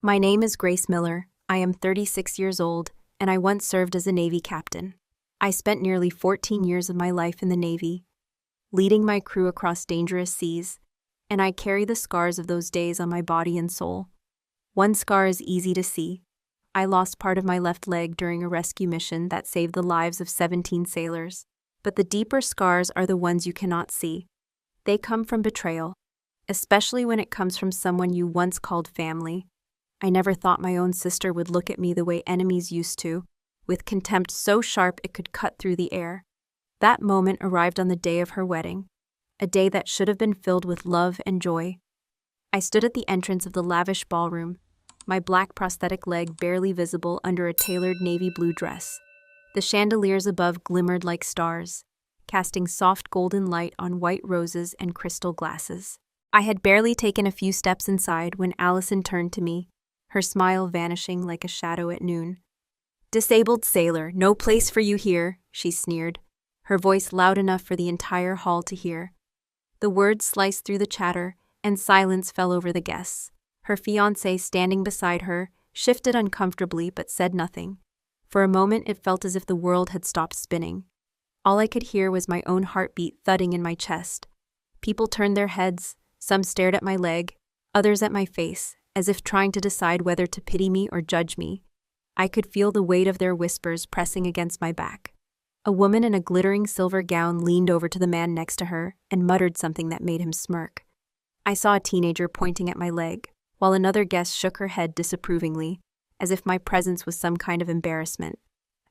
My name is Grace Miller. I am 36 years old, and I once served as a Navy captain. I spent nearly 14 years of my life in the Navy, leading my crew across dangerous seas, and I carry the scars of those days on my body and soul. One scar is easy to see. I lost part of my left leg during a rescue mission that saved the lives of 17 sailors. But the deeper scars are the ones you cannot see. They come from betrayal, especially when it comes from someone you once called family. I never thought my own sister would look at me the way enemies used to, with contempt so sharp it could cut through the air. That moment arrived on the day of her wedding, a day that should have been filled with love and joy. I stood at the entrance of the lavish ballroom, my black prosthetic leg barely visible under a tailored navy blue dress. The chandeliers above glimmered like stars, casting soft golden light on white roses and crystal glasses. I had barely taken a few steps inside when Allison turned to me, her smile vanishing like a shadow at noon. "Disabled sailor, no place for you here," she sneered, her voice loud enough for the entire hall to hear. The words sliced through the chatter, and silence fell over the guests. Her fiancé, standing beside her, shifted uncomfortably but said nothing. For a moment it felt as if the world had stopped spinning. All I could hear was my own heartbeat thudding in my chest. People turned their heads, some stared at my leg, others at my face, as if trying to decide whether to pity me or judge me. I could feel the weight of their whispers pressing against my back. A woman in a glittering silver gown leaned over to the man next to her and muttered something that made him smirk. I saw a teenager pointing at my leg, while another guest shook her head disapprovingly, as if my presence was some kind of embarrassment.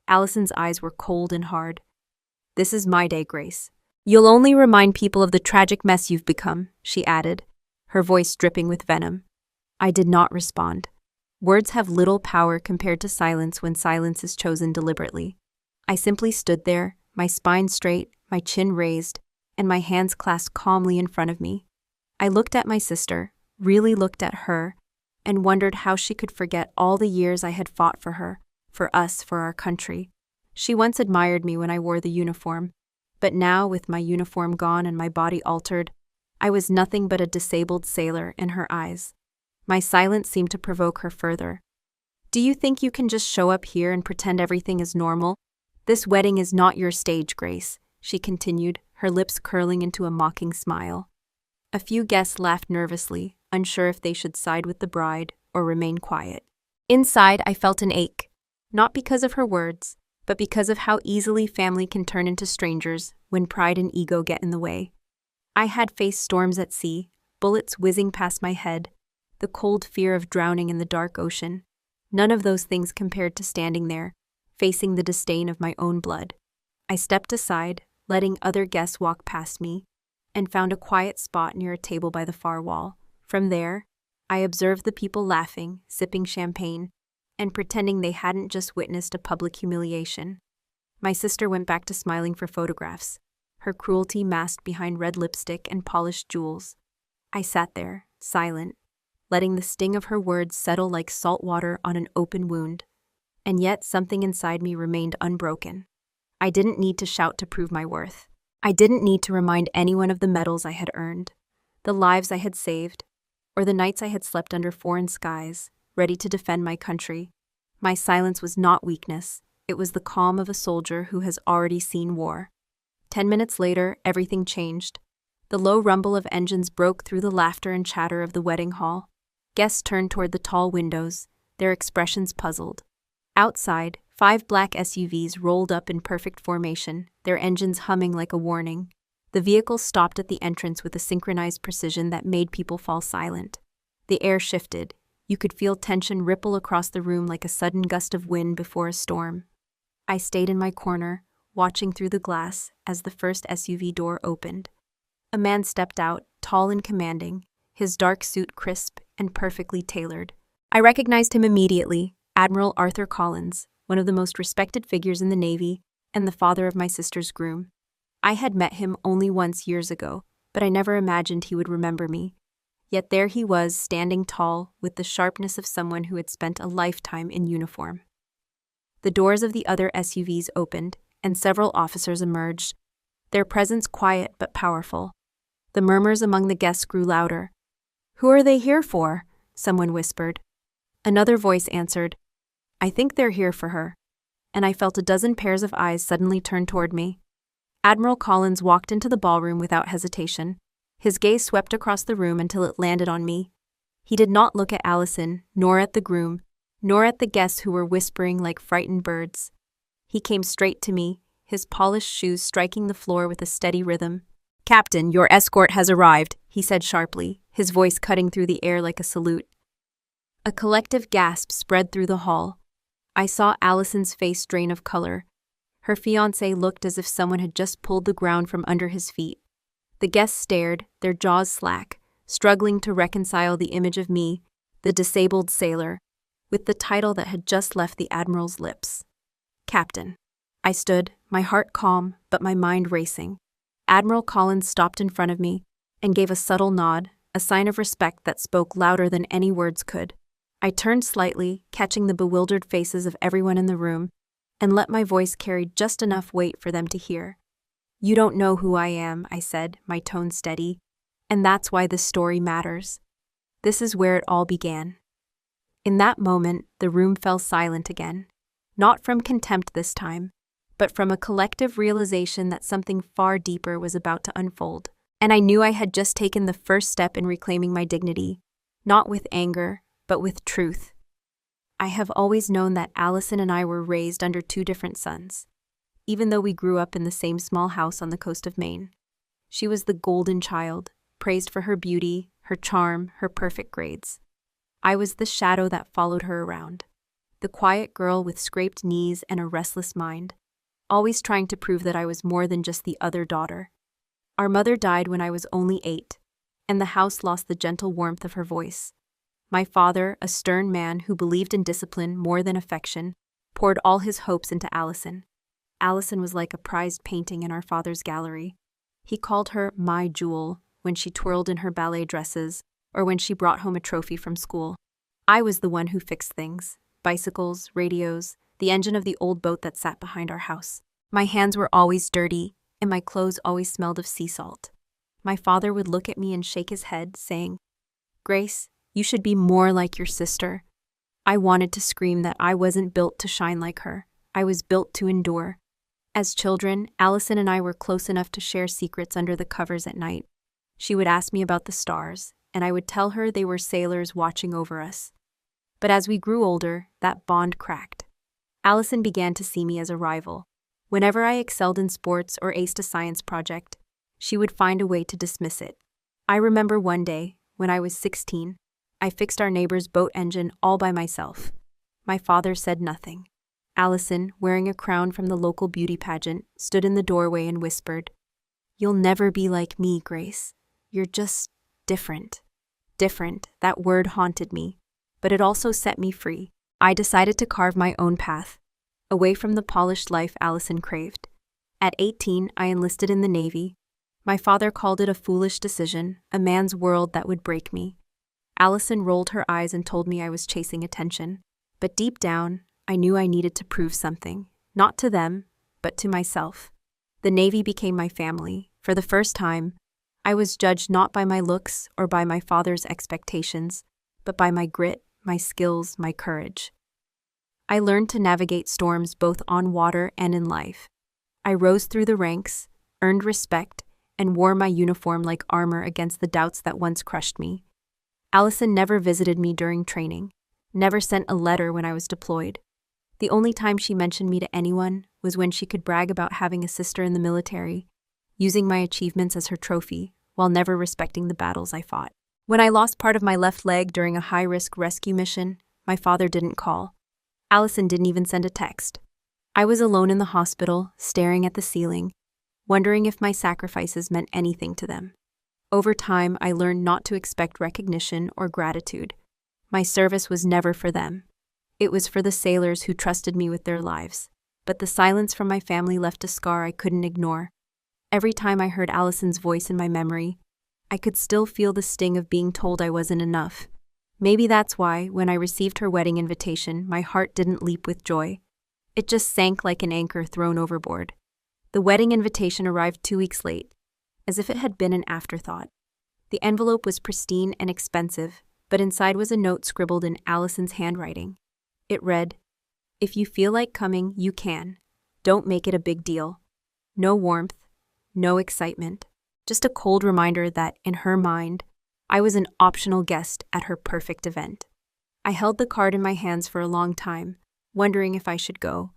Allison's eyes were cold and hard. "This is my day, Grace. You'll only remind people of the tragic mess you've become," she added, her voice dripping with venom. I did not respond. Words have little power compared to silence when silence is chosen deliberately. I simply stood there, my spine straight, my chin raised, and my hands clasped calmly in front of me. I looked at my sister, really looked at her, and wondered how she could forget all the years I had fought for her, for us, for our country. She once admired me when I wore the uniform, but now, with my uniform gone and my body altered, I was nothing but a disabled sailor in her eyes. My silence seemed to provoke her further. "Do you think you can just show up here and pretend everything is normal? This wedding is not your stage, Grace," she continued, her lips curling into a mocking smile. A few guests laughed nervously, unsure if they should side with the bride or remain quiet. Inside, I felt an ache, not because of her words, but because of how easily family can turn into strangers when pride and ego get in the way. I had faced storms at sea, bullets whizzing past my head, the cold fear of drowning in the dark ocean. None of those things compared to standing there, facing the disdain of my own blood. I stepped aside, letting other guests walk past me, and found a quiet spot near a table by the far wall. From there, I observed the people laughing, sipping champagne, and pretending they hadn't just witnessed a public humiliation. My sister went back to smiling for photographs, her cruelty masked behind red lipstick and polished jewels. I sat there, silent, letting the sting of her words settle like salt water on an open wound. And yet something inside me remained unbroken. I didn't need to shout to prove my worth. I didn't need to remind anyone of the medals I had earned, the lives I had saved, or the nights I had slept under foreign skies, ready to defend my country. My silence was not weakness. It was the calm of a soldier who has already seen war. 10 minutes later, everything changed. The low rumble of engines broke through the laughter and chatter of the wedding hall. Guests turned toward the tall windows, their expressions puzzled. Outside, 5 black SUVs rolled up in perfect formation, their engines humming like a warning. The vehicles stopped at the entrance with a synchronized precision that made people fall silent. The air shifted. You could feel tension ripple across the room like a sudden gust of wind before a storm. I stayed in my corner, watching through the glass as the first SUV door opened. A man stepped out, tall and commanding, his dark suit crisp and perfectly tailored. I recognized him immediately, Admiral Arthur Collins, one of the most respected figures in the Navy and the father of my sister's groom. I had met him only once years ago, but I never imagined he would remember me. Yet there he was, standing tall, with the sharpness of someone who had spent a lifetime in uniform. The doors of the other SUVs opened, and several officers emerged, their presence quiet but powerful. The murmurs among the guests grew louder. "Who are they here for?" someone whispered. Another voice answered, "I think they're here for her." And I felt a dozen pairs of eyes suddenly turn toward me. Admiral Collins walked into the ballroom without hesitation. His gaze swept across the room until it landed on me. He did not look at Allison, nor at the groom, nor at the guests who were whispering like frightened birds. He came straight to me, his polished shoes striking the floor with a steady rhythm. "Captain, your escort has arrived," he said sharply, his voice cutting through the air like a salute. A collective gasp spread through the hall. I saw Allison's face drain of color. Her fiancé looked as if someone had just pulled the ground from under his feet. The guests stared, their jaws slack, struggling to reconcile the image of me, the disabled sailor, with the title that had just left the Admiral's lips. Captain. I stood, my heart calm, but my mind racing. Admiral Collins stopped in front of me and gave a subtle nod, a sign of respect that spoke louder than any words could. I turned slightly, catching the bewildered faces of everyone in the room, and let my voice carry just enough weight for them to hear. "You don't know who I am," I said, my tone steady, "and that's why this story matters. This is where it all began." In that moment, the room fell silent again, not from contempt this time, but from a collective realization that something far deeper was about to unfold. And I knew I had just taken the first step in reclaiming my dignity, not with anger, but with truth. I have always known that Allison and I were raised under two different suns, even though we grew up in the same small house on the coast of Maine. She was the golden child, praised for her beauty, her charm, her perfect grades. I was the shadow that followed her around, the quiet girl with scraped knees and a restless mind, always trying to prove that I was more than just the other daughter. Our mother died when I was only 8, and the house lost the gentle warmth of her voice. My father, a stern man who believed in discipline more than affection, poured all his hopes into Allison. Allison was like a prized painting in our father's gallery. He called her "my jewel" when she twirled in her ballet dresses or when she brought home a trophy from school. I was the one who fixed things: bicycles, radios, the engine of the old boat that sat behind our house. My hands were always dirty, and my clothes always smelled of sea salt. My father would look at me and shake his head, saying, "Grace, you should be more like your sister." I wanted to scream that I wasn't built to shine like her. I was built to endure. As children, Allison and I were close enough to share secrets under the covers at night. She would ask me about the stars, and I would tell her they were sailors watching over us. But as we grew older, that bond cracked. Allison began to see me as a rival. Whenever I excelled in sports or aced a science project, she would find a way to dismiss it. I remember one day, when I was 16, I fixed our neighbor's boat engine all by myself. My father said nothing. Allison, wearing a crown from the local beauty pageant, stood in the doorway and whispered, "You'll never be like me, Grace. You're just different." Different, that word haunted me, but it also set me free. I decided to carve my own path, away from the polished life Allison craved. At 18, I enlisted in the Navy. My father called it a foolish decision, a man's world that would break me. Allison rolled her eyes and told me I was chasing attention. But deep down, I knew I needed to prove something, not to them, but to myself. The Navy became my family. For the first time, I was judged not by my looks or by my father's expectations, but by my grit, my skills, my courage. I learned to navigate storms both on water and in life. I rose through the ranks, earned respect, and wore my uniform like armor against the doubts that once crushed me. Allison never visited me during training, never sent a letter when I was deployed. The only time she mentioned me to anyone was when she could brag about having a sister in the military, using my achievements as her trophy, while never respecting the battles I fought. When I lost part of my left leg during a high-risk rescue mission, my father didn't call. Allison didn't even send a text. I was alone in the hospital, staring at the ceiling, wondering if my sacrifices meant anything to them. Over time, I learned not to expect recognition or gratitude. My service was never for them. It was for the sailors who trusted me with their lives. But the silence from my family left a scar I couldn't ignore. Every time I heard Allison's voice in my memory, I could still feel the sting of being told I wasn't enough. Maybe that's why, when I received her wedding invitation, my heart didn't leap with joy. It just sank like an anchor thrown overboard. The wedding invitation arrived 2 weeks late, as if it had been an afterthought. The envelope was pristine and expensive, but inside was a note scribbled in Allison's handwriting. It read, "If you feel like coming, you can. Don't make it a big deal. No warmth, no excitement. Just a cold reminder that, in her mind, I was an optional guest at her perfect event." I held the card in my hands for a long time, wondering if I should go.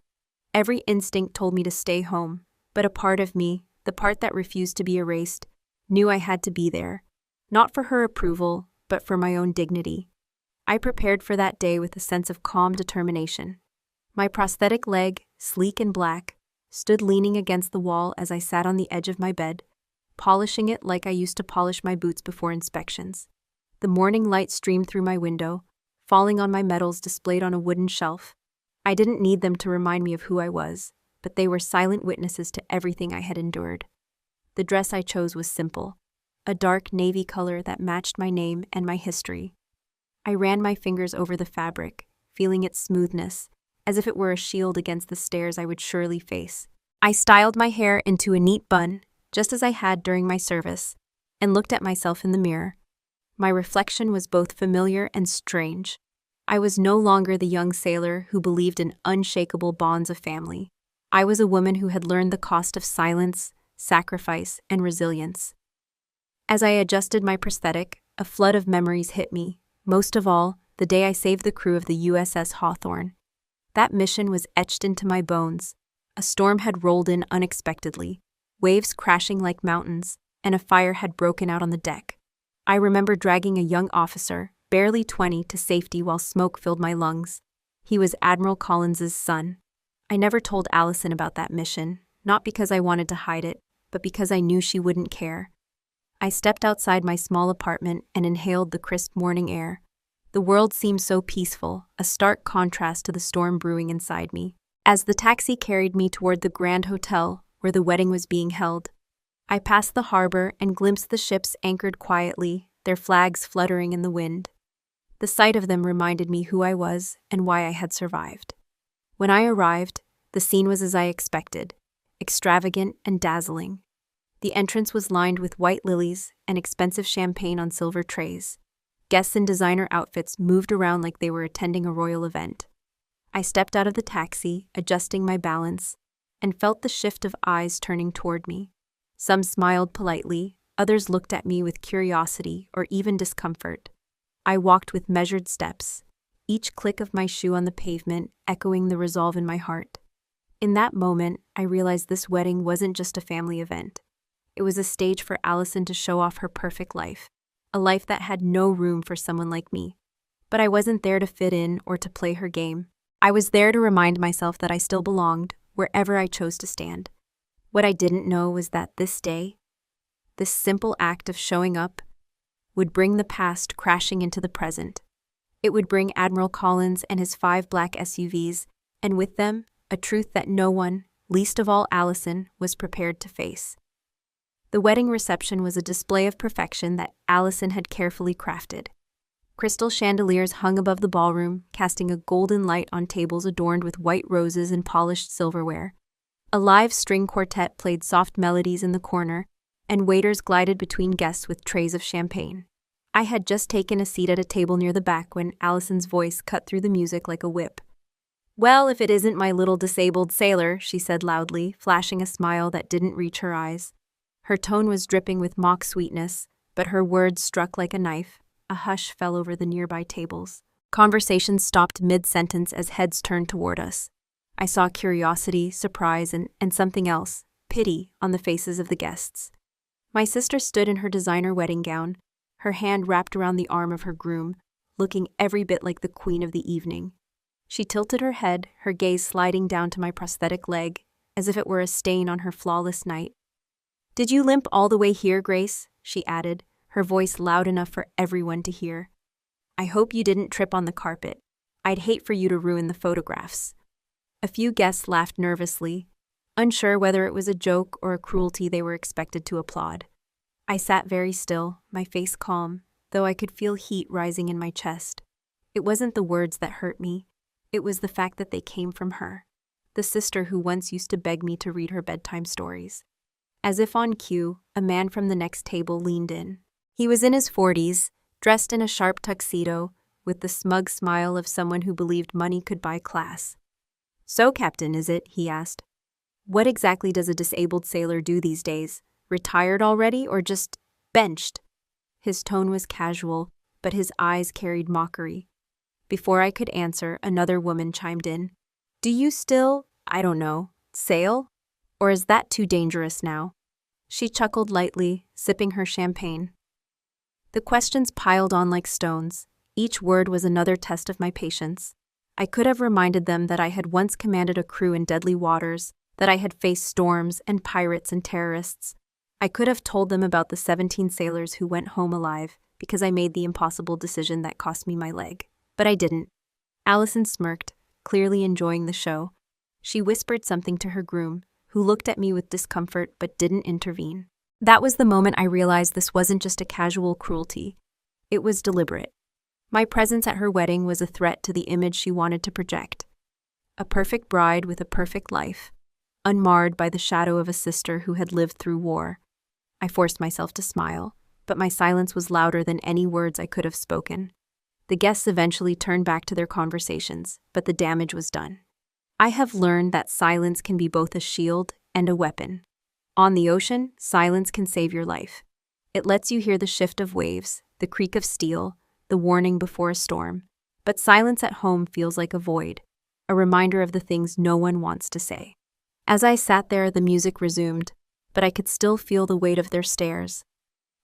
Every instinct told me to stay home, but a part of me, the part that refused to be erased, knew I had to be there, not for her approval, but for my own dignity. I prepared for that day with a sense of calm determination. My prosthetic leg, sleek and black, stood leaning against the wall as I sat on the edge of my bed, polishing it like I used to polish my boots before inspections. The morning light streamed through my window, falling on my medals displayed on a wooden shelf. I didn't need them to remind me of who I was, but they were silent witnesses to everything I had endured. The dress I chose was simple, a dark navy color that matched my name and my history. I ran my fingers over the fabric, feeling its smoothness, as if it were a shield against the stares I would surely face. I styled my hair into a neat bun, just as I had during my service, and looked at myself in the mirror. My reflection was both familiar and strange. I was no longer the young sailor who believed in unshakable bonds of family. I was a woman who had learned the cost of silence, sacrifice, and resilience. As I adjusted my prosthetic, a flood of memories hit me, most of all, the day I saved the crew of the USS Hawthorne. That mission was etched into my bones. A storm had rolled in unexpectedly, waves crashing like mountains, and a fire had broken out on the deck. I remember dragging a young officer, barely 20, to safety while smoke filled my lungs. He was Admiral Collins's son. I never told Allison about that mission, not because I wanted to hide it, but because I knew she wouldn't care. I stepped outside my small apartment and inhaled the crisp morning air. The world seemed so peaceful, a stark contrast to the storm brewing inside me. As the taxi carried me toward the Grand Hotel, where the wedding was being held, I passed the harbor and glimpsed the ships anchored quietly, their flags fluttering in the wind. The sight of them reminded me who I was and why I had survived. When I arrived, the scene was as I expected, extravagant and dazzling. The entrance was lined with white lilies and expensive champagne on silver trays. Guests in designer outfits moved around like they were attending a royal event. I stepped out of the taxi, adjusting my balance, and felt the shift of eyes turning toward me. Some smiled politely, others looked at me with curiosity or even discomfort. I walked with measured steps, each click of my shoe on the pavement echoing the resolve in my heart. In that moment, I realized this wedding wasn't just a family event. It was a stage for Allison to show off her perfect life, a life that had no room for someone like me. But I wasn't there to fit in or to play her game. I was there to remind myself that I still belonged, wherever I chose to stand. What I didn't know was that this day, this simple act of showing up, would bring the past crashing into the present. It would bring Admiral Collins and his 5 black SUVs, and with them, a truth that no one, least of all Allison, was prepared to face. The wedding reception was a display of perfection that Allison had carefully crafted. Crystal chandeliers hung above the ballroom, casting a golden light on tables adorned with white roses and polished silverware. A live string quartet played soft melodies in the corner, and waiters glided between guests with trays of champagne. I had just taken a seat at a table near the back when Allison's voice cut through the music like a whip. "Well, if it isn't my little disabled sailor," she said loudly, flashing a smile that didn't reach her eyes. Her tone was dripping with mock sweetness, but her words struck like a knife. A hush fell over the nearby tables. Conversation stopped mid-sentence as heads turned toward us. I saw curiosity, surprise, and something else, pity, on the faces of the guests. My sister stood in her designer wedding gown, her hand wrapped around the arm of her groom, looking every bit like the queen of the evening. She tilted her head, her gaze sliding down to my prosthetic leg, as if it were a stain on her flawless night. "Did you limp all the way here, Grace?" she added, her voice loud enough for everyone to hear. "I hope you didn't trip on the carpet. I'd hate for you to ruin the photographs." A few guests laughed nervously, unsure whether it was a joke or a cruelty they were expected to applaud. I sat very still, my face calm, though I could feel heat rising in my chest. It wasn't the words that hurt me. It was the fact that they came from her, the sister who once used to beg me to read her bedtime stories. As if on cue, a man from the next table leaned in. He was in his 40s, dressed in a sharp tuxedo, with the smug smile of someone who believed money could buy class. "So, Captain, is it?" he asked. "What exactly does a disabled sailor do these days? Retired already or just benched?" His tone was casual, but his eyes carried mockery. Before I could answer, another woman chimed in. "Do you still, I don't know, sail? Or is that too dangerous now?" She chuckled lightly, sipping her champagne. The questions piled on like stones. Each word was another test of my patience. I could have reminded them that I had once commanded a crew in deadly waters, that I had faced storms and pirates and terrorists. I could have told them about the 17 sailors who went home alive because I made the impossible decision that cost me my leg. But I didn't. Allison smirked, clearly enjoying the show. She whispered something to her groom, who looked at me with discomfort but didn't intervene. That was the moment I realized this wasn't just a casual cruelty. It was deliberate. My presence at her wedding was a threat to the image she wanted to project. A perfect bride with a perfect life, unmarred by the shadow of a sister who had lived through war. I forced myself to smile, but my silence was louder than any words I could have spoken. The guests eventually turned back to their conversations, but the damage was done. I have learned that silence can be both a shield and a weapon. On the ocean, silence can save your life. It lets you hear the shift of waves, the creak of steel, the warning before a storm. But silence at home feels like a void, a reminder of the things no one wants to say. As I sat there, the music resumed, but I could still feel the weight of their stares.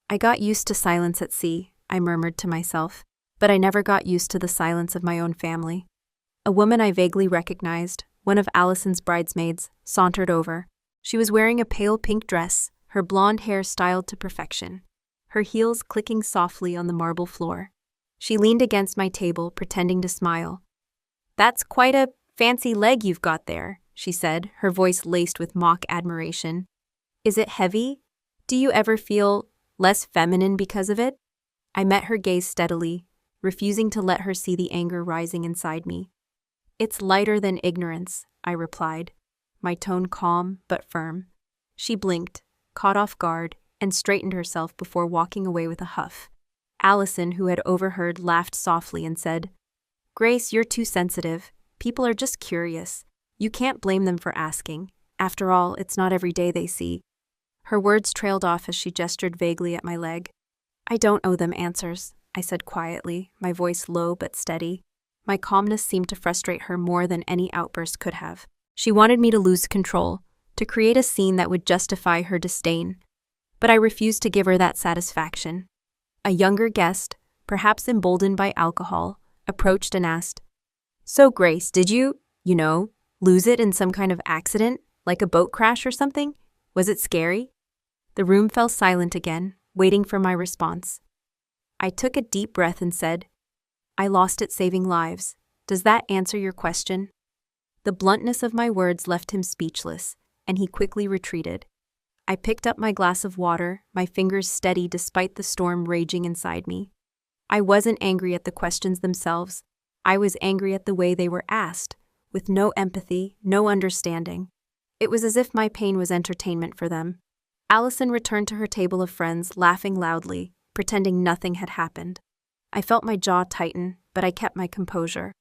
"I got used to silence at sea," I murmured to myself, but I never got used to the silence of my own family. A woman I vaguely recognized, one of Allison's bridesmaids, sauntered over. She was wearing a pale pink dress, her blonde hair styled to perfection, her heels clicking softly on the marble floor. She leaned against my table, pretending to smile. "That's quite a fancy leg you've got there," she said, her voice laced with mock admiration. "Is it heavy? Do you ever feel less feminine because of it?" I met her gaze steadily, refusing to let her see the anger rising inside me. "It's lighter than ignorance," I replied, my tone calm but firm. She blinked, caught off guard, and straightened herself before walking away with a huff. Allison, who had overheard, laughed softly and said, "Grace, you're too sensitive. People are just curious. You can't blame them for asking. After all, it's not every day they see." Her words trailed off as she gestured vaguely at my leg. "I don't owe them answers," I said quietly, my voice low but steady. My calmness seemed to frustrate her more than any outburst could have. She wanted me to lose control, to create a scene that would justify her disdain. But I refused to give her that satisfaction. A younger guest, perhaps emboldened by alcohol, approached and asked, "So, Grace, did you, lose it in some kind of accident, like a boat crash or something? Was it scary?" The room fell silent again, waiting for my response. I took a deep breath and said, "I lost it saving lives. Does that answer your question?" The bluntness of my words left him speechless, and he quickly retreated. I picked up my glass of water, my fingers steady despite the storm raging inside me. I wasn't angry at the questions themselves. I was angry at the way they were asked, with no empathy, no understanding. It was as if my pain was entertainment for them. Allison returned to her table of friends, laughing loudly, pretending nothing had happened. I felt my jaw tighten, but I kept my composure.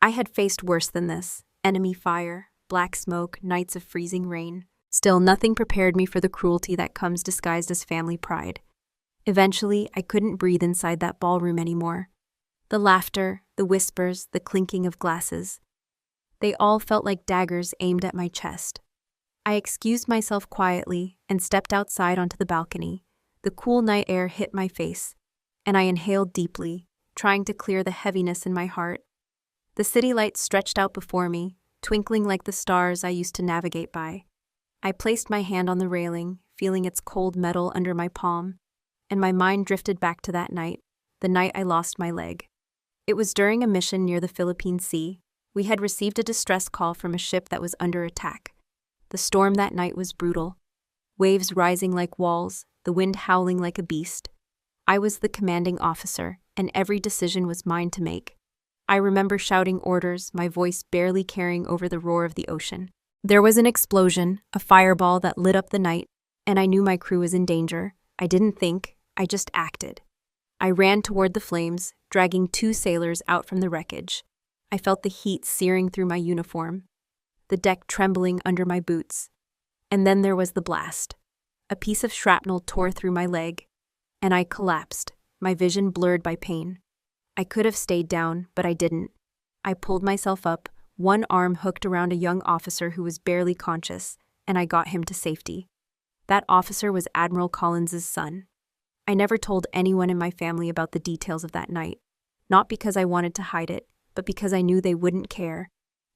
I had faced worse than this: enemy fire, black smoke, nights of freezing rain. Still, nothing prepared me for the cruelty that comes disguised as family pride. Eventually, I couldn't breathe inside that ballroom anymore. The laughter, the whispers, the clinking of glasses. They all felt like daggers aimed at my chest. I excused myself quietly and stepped outside onto the balcony. The cool night air hit my face, and I inhaled deeply, trying to clear the heaviness in my heart. The city lights stretched out before me, twinkling like the stars I used to navigate by. I placed my hand on the railing, feeling its cold metal under my palm, and my mind drifted back to that night, the night I lost my leg. It was during a mission near the Philippine Sea. We had received a distress call from a ship that was under attack. The storm that night was brutal. Waves rising like walls, the wind howling like a beast. I was the commanding officer, and every decision was mine to make. I remember shouting orders, my voice barely carrying over the roar of the ocean. There was an explosion, a fireball that lit up the night, and I knew my crew was in danger. I didn't think, I just acted. I ran toward the flames, dragging 2 sailors out from the wreckage. I felt the heat searing through my uniform, the deck trembling under my boots. And then there was the blast. A piece of shrapnel tore through my leg, and I collapsed, my vision blurred by pain. I could have stayed down, but I didn't. I pulled myself up, one arm hooked around a young officer who was barely conscious, and I got him to safety. That officer was Admiral Collins's son. I never told anyone in my family about the details of that night, not because I wanted to hide it, but because I knew they wouldn't care.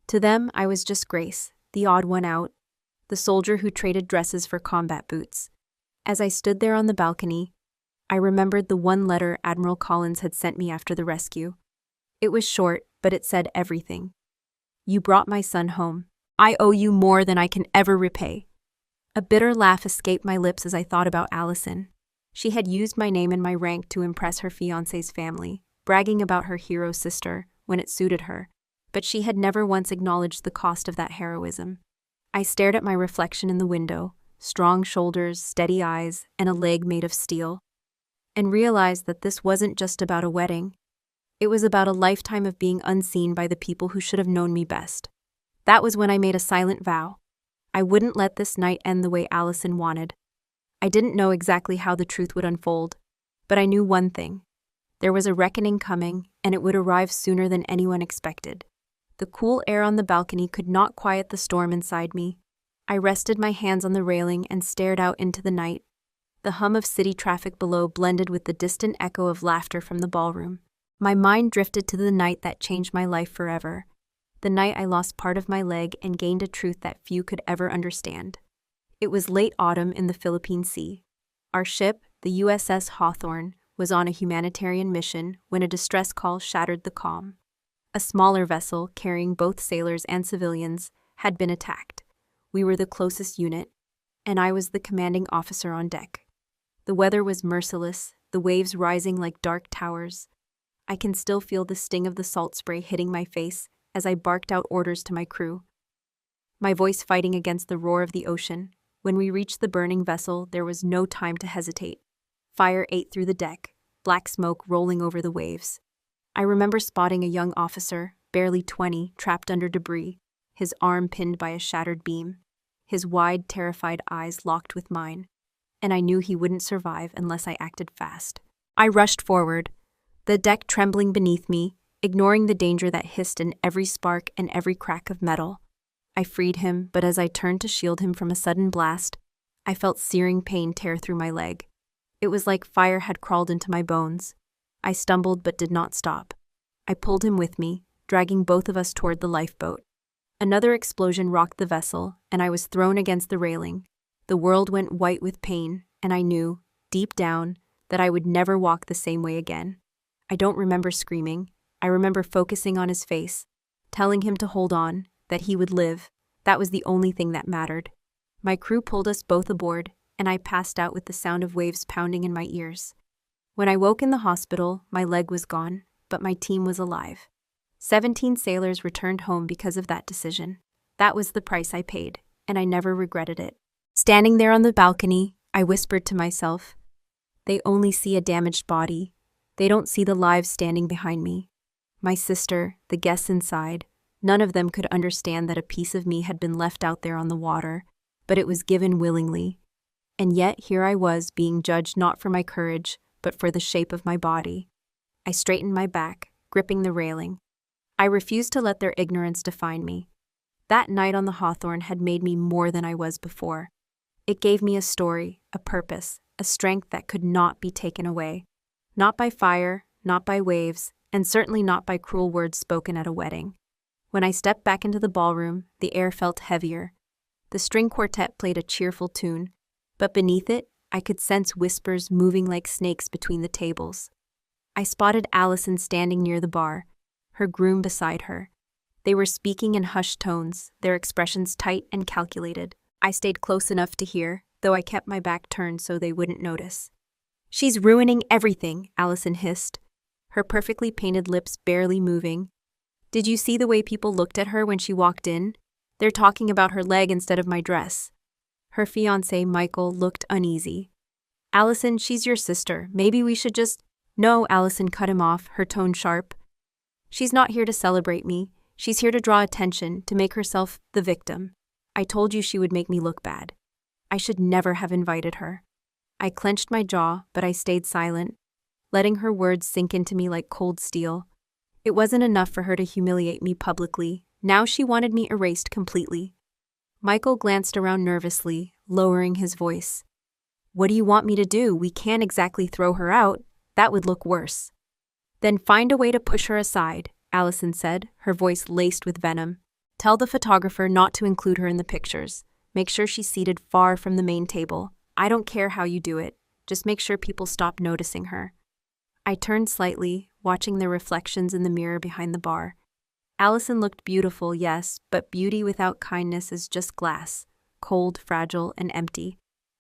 To them, I was just Grace, the odd one out, the soldier who traded dresses for combat boots. As I stood there on the balcony, I remembered the one letter Admiral Collins had sent me after the rescue. It was short, but it said everything. "You brought my son home. I owe you more than I can ever repay." A bitter laugh escaped my lips as I thought about Allison. She had used my name and my rank to impress her fiancé's family, bragging about her hero sister when it suited her, but she had never once acknowledged the cost of that heroism. I stared at my reflection in the window, strong shoulders, steady eyes, and a leg made of steel, and realized that this wasn't just about a wedding. It was about a lifetime of being unseen by the people who should have known me best. That was when I made a silent vow. I wouldn't let this night end the way Allison wanted. I didn't know exactly how the truth would unfold, but I knew one thing. There was a reckoning coming, and it would arrive sooner than anyone expected. The cool air on the balcony could not quiet the storm inside me. I rested my hands on the railing and stared out into the night. The hum of city traffic below blended with the distant echo of laughter from the ballroom. My mind drifted to the night that changed my life forever. The night I lost part of my leg and gained a truth that few could ever understand. It was late autumn in the Philippine Sea. Our ship, the USS Hawthorne, was on a humanitarian mission when a distress call shattered the calm. A smaller vessel, carrying both sailors and civilians, had been attacked. We were the closest unit, and I was the commanding officer on deck. The weather was merciless, the waves rising like dark towers. I can still feel the sting of the salt spray hitting my face as I barked out orders to my crew, my voice fighting against the roar of the ocean. When we reached the burning vessel, there was no time to hesitate. Fire ate through the deck, black smoke rolling over the waves. I remember spotting a young officer, barely 20, trapped under debris, his arm pinned by a shattered beam, his wide, terrified eyes locked with mine, and I knew he wouldn't survive unless I acted fast. I rushed forward, the deck trembling beneath me, ignoring the danger that hissed in every spark and every crack of metal. I freed him, but as I turned to shield him from a sudden blast, I felt searing pain tear through my leg. It was like fire had crawled into my bones. I stumbled but did not stop. I pulled him with me, dragging both of us toward the lifeboat. Another explosion rocked the vessel, and I was thrown against the railing. The world went white with pain, and I knew, deep down, that I would never walk the same way again. I don't remember screaming. I remember focusing on his face, telling him to hold on, that he would live. That was the only thing that mattered. My crew pulled us both aboard, and I passed out with the sound of waves pounding in my ears. When I woke in the hospital, my leg was gone, but my team was alive. 17 sailors returned home because of that decision. That was the price I paid, and I never regretted it. Standing there on the balcony, I whispered to myself, "They only see a damaged body. They don't see the lives standing behind me." My sister, the guests inside, none of them could understand that a piece of me had been left out there on the water, but it was given willingly. And yet here I was being judged not for my courage, but for the shape of my body. I straightened my back, gripping the railing. I refused to let their ignorance define me. That night on the Hawthorne had made me more than I was before. It gave me a story, a purpose, a strength that could not be taken away. Not by fire, not by waves, and certainly not by cruel words spoken at a wedding. When I stepped back into the ballroom, the air felt heavier. The string quartet played a cheerful tune, but beneath it, I could sense whispers moving like snakes between the tables. I spotted Allison standing near the bar, her groom beside her. They were speaking in hushed tones, their expressions tight and calculated. I stayed close enough to hear, though I kept my back turned so they wouldn't notice. "She's ruining everything," Allison hissed, her perfectly painted lips barely moving. "Did you see the way people looked at her when she walked in? They're talking about her leg instead of my dress." Her fiancé, Michael, looked uneasy. "Allison, she's your sister. Maybe we should just—" No, Allison cut him off, her tone sharp. She's not here to celebrate me. She's here to draw attention, to make herself the victim. I told you she would make me look bad. I should never have invited her. I clenched my jaw, but I stayed silent, letting her words sink into me like cold steel. It wasn't enough for her to humiliate me publicly. Now she wanted me erased completely. Michael glanced around nervously, lowering his voice. What do you want me to do? We can't exactly throw her out. That would look worse. Then find a way to push her aside, Allison said, her voice laced with venom. Tell the photographer not to include her in the pictures. Make sure she's seated far from the main table. I don't care how you do it. Just make sure people stop noticing her. I turned slightly, watching their reflections in the mirror behind the bar. Allison looked beautiful, yes, but beauty without kindness is just glass, cold, fragile, and empty.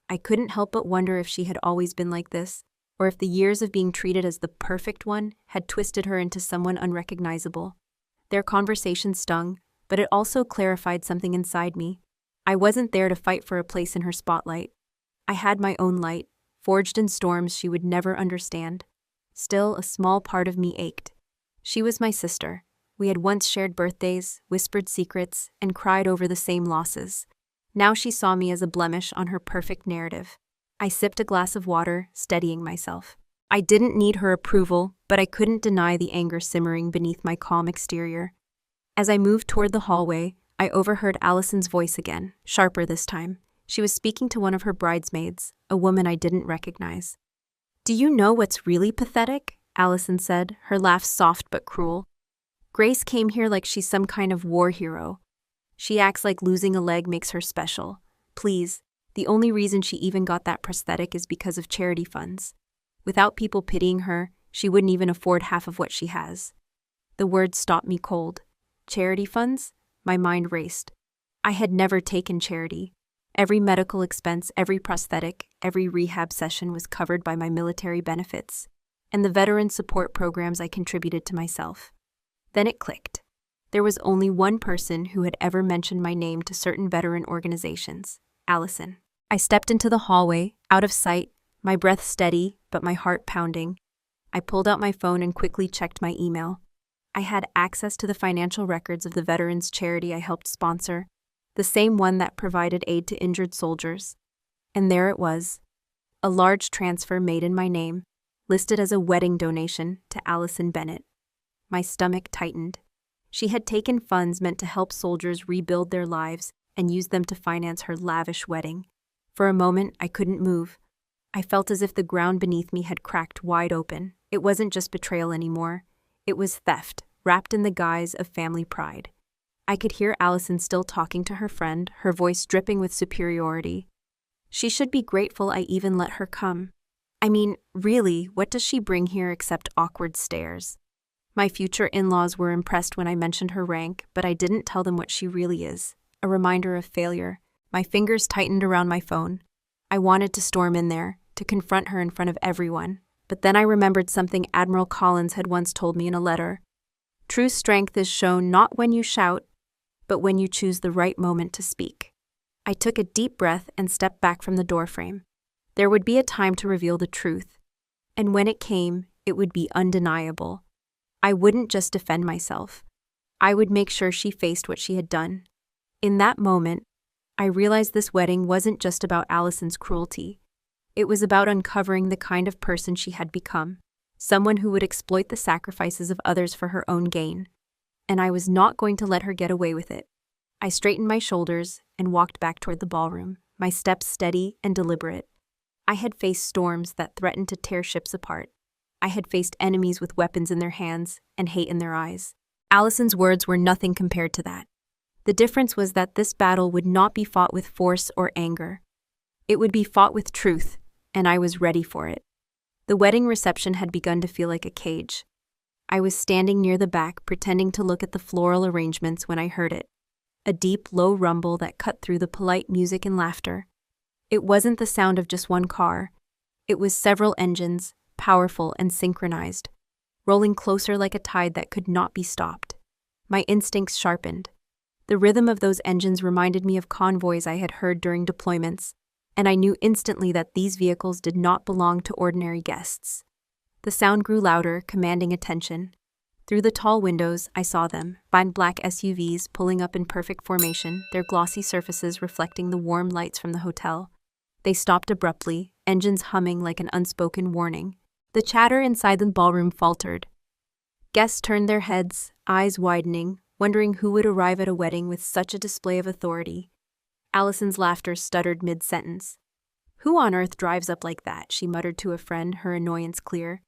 I couldn't help but wonder if she had always been like this, or if the years of being treated as the perfect one had twisted her into someone unrecognizable. Their conversation stung, but it also clarified something inside me. I wasn't there to fight for a place in her spotlight. I had my own light, forged in storms she would never understand. Still, a small part of me ached. She was my sister. We had once shared birthdays, whispered secrets, and cried over the same losses. Now she saw me as a blemish on her perfect narrative. I sipped a glass of water, steadying myself. I didn't need her approval, but I couldn't deny the anger simmering beneath my calm exterior. As I moved toward the hallway, I overheard Allison's voice again, sharper this time. She was speaking to one of her bridesmaids, a woman I didn't recognize. Do you know what's really pathetic? Allison said, her laugh soft but cruel. Grace came here like she's some kind of war hero. She acts like losing a leg makes her special. Please, the only reason she even got that prosthetic is because of charity funds. Without people pitying her, she wouldn't even afford half of what she has. The words stopped me cold. Charity funds? My mind raced. I had never taken charity. Every medical expense, every prosthetic, every rehab session was covered by my military benefits and the veteran support programs I contributed to myself. Then it clicked. There was only one person who had ever mentioned my name to certain veteran organizations, Allison. I stepped into the hallway, out of sight, my breath steady, but my heart pounding. I pulled out my phone and quickly checked my email. I had access to the financial records of the veterans charity I helped sponsor, the same one that provided aid to injured soldiers. And there it was, a large transfer made in my name, listed as a wedding donation to Allison Bennett. My stomach tightened. She had taken funds meant to help soldiers rebuild their lives and used them to finance her lavish wedding. For a moment, I couldn't move. I felt as if the ground beneath me had cracked wide open. It wasn't just betrayal anymore. It was theft, wrapped in the guise of family pride. I could hear Allison still talking to her friend, her voice dripping with superiority. She should be grateful I even let her come. I mean, really, what does she bring here except awkward stares? My future in-laws were impressed when I mentioned her rank, but I didn't tell them what she really is, a reminder of failure. My fingers tightened around my phone. I wanted to storm in there, to confront her in front of everyone. But then I remembered something Admiral Collins had once told me in a letter. True strength is shown not when you shout, but when you choose the right moment to speak. I took a deep breath and stepped back from the doorframe. There would be a time to reveal the truth, and when it came, it would be undeniable. I wouldn't just defend myself. I would make sure she faced what she had done. In that moment, I realized this wedding wasn't just about Allison's cruelty. It was about uncovering the kind of person she had become, someone who would exploit the sacrifices of others for her own gain. And I was not going to let her get away with it. I straightened my shoulders and walked back toward the ballroom, my steps steady and deliberate. I had faced storms that threatened to tear ships apart. I had faced enemies with weapons in their hands and hate in their eyes. Allison's words were nothing compared to that. The difference was that this battle would not be fought with force or anger. It would be fought with truth, and I was ready for it. The wedding reception had begun to feel like a cage. I was standing near the back, pretending to look at the floral arrangements when I heard it. A deep, low rumble that cut through the polite music and laughter. It wasn't the sound of just one car. It was several engines, powerful and synchronized, rolling closer like a tide that could not be stopped. My instincts sharpened. The rhythm of those engines reminded me of convoys I had heard during deployments, and I knew instantly that these vehicles did not belong to ordinary guests. The sound grew louder, commanding attention. Through the tall windows, I saw them, fine black SUVs pulling up in perfect formation, their glossy surfaces reflecting the warm lights from the hotel. They stopped abruptly, engines humming like an unspoken warning. The chatter inside the ballroom faltered. Guests turned their heads, eyes widening, wondering who would arrive at a wedding with such a display of authority. Allison's laughter stuttered mid-sentence. "Who on earth drives up like that?" she muttered to a friend, her annoyance clear.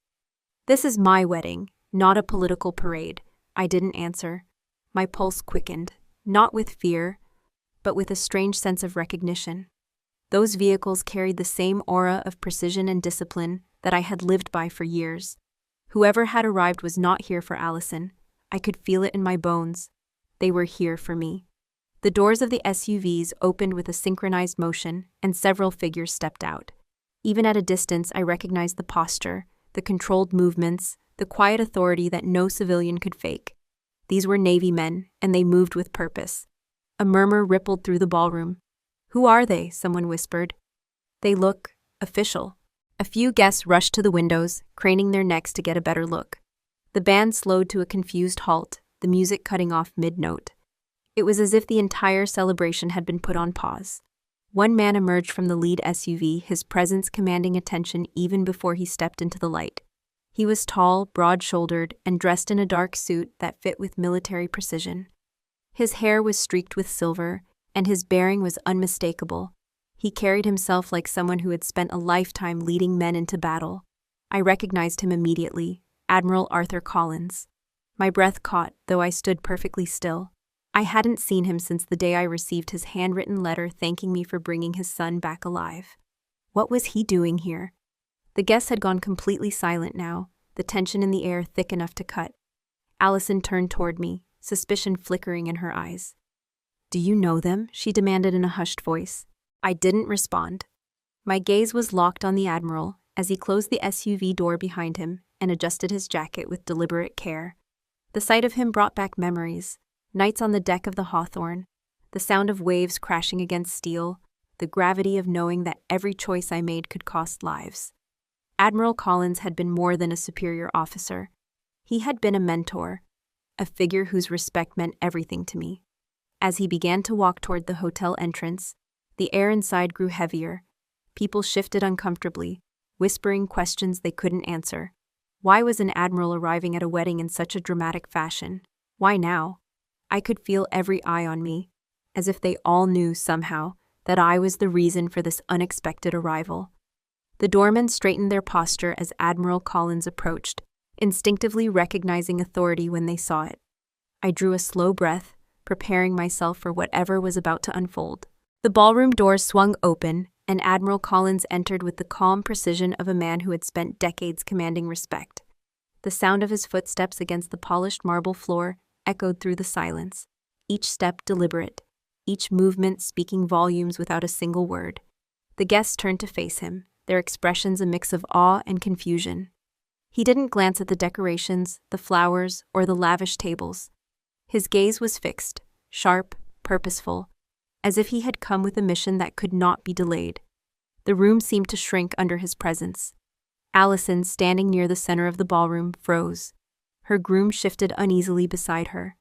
"This is my wedding, not a political parade." I didn't answer. My pulse quickened, not with fear, but with a strange sense of recognition. Those vehicles carried the same aura of precision and discipline that I had lived by for years. Whoever had arrived was not here for Allison. I could feel it in my bones. They were here for me. The doors of the SUVs opened with a synchronized motion, and several figures stepped out. Even at a distance, I recognized the posture, the controlled movements, the quiet authority that no civilian could fake. These were Navy men, and they moved with purpose. A murmur rippled through the ballroom. "Who are they?" someone whispered. "They look official." A few guests rushed to the windows, craning their necks to get a better look. The band slowed to a confused halt, the music cutting off mid-note. It was as if the entire celebration had been put on pause. One man emerged from the lead SUV, his presence commanding attention even before he stepped into the light. He was tall, broad-shouldered, and dressed in a dark suit that fit with military precision. His hair was streaked with silver, and his bearing was unmistakable. He carried himself like someone who had spent a lifetime leading men into battle. I recognized him immediately, Admiral Arthur Collins. My breath caught, though I stood perfectly still. I hadn't seen him since the day I received his handwritten letter thanking me for bringing his son back alive. What was he doing here? The guests had gone completely silent now, the tension in the air thick enough to cut. Allison turned toward me, suspicion flickering in her eyes. "Do you know them?" she demanded in a hushed voice. I didn't respond. My gaze was locked on the Admiral as he closed the SUV door behind him and adjusted his jacket with deliberate care. The sight of him brought back memories, nights on the deck of the Hawthorne, the sound of waves crashing against steel, the gravity of knowing that every choice I made could cost lives. Admiral Collins had been more than a superior officer. He had been a mentor, a figure whose respect meant everything to me. As he began to walk toward the hotel entrance, the air inside grew heavier. People shifted uncomfortably, whispering questions they couldn't answer. Why was an admiral arriving at a wedding in such a dramatic fashion? Why now? I could feel every eye on me, as if they all knew somehow that I was the reason for this unexpected arrival. The doormen straightened their posture as Admiral Collins approached, instinctively recognizing authority when they saw it. I drew a slow breath, preparing myself for whatever was about to unfold. The ballroom doors swung open, and Admiral Collins entered with the calm precision of a man who had spent decades commanding respect. The sound of his footsteps against the polished marble floor echoed through the silence, each step deliberate, each movement speaking volumes without a single word. The guests turned to face him, their expressions a mix of awe and confusion. He didn't glance at the decorations, the flowers, or the lavish tables. His gaze was fixed, sharp, purposeful, as if he had come with a mission that could not be delayed. The room seemed to shrink under his presence. Allison, standing near the center of the ballroom, froze. Her groom shifted uneasily beside her.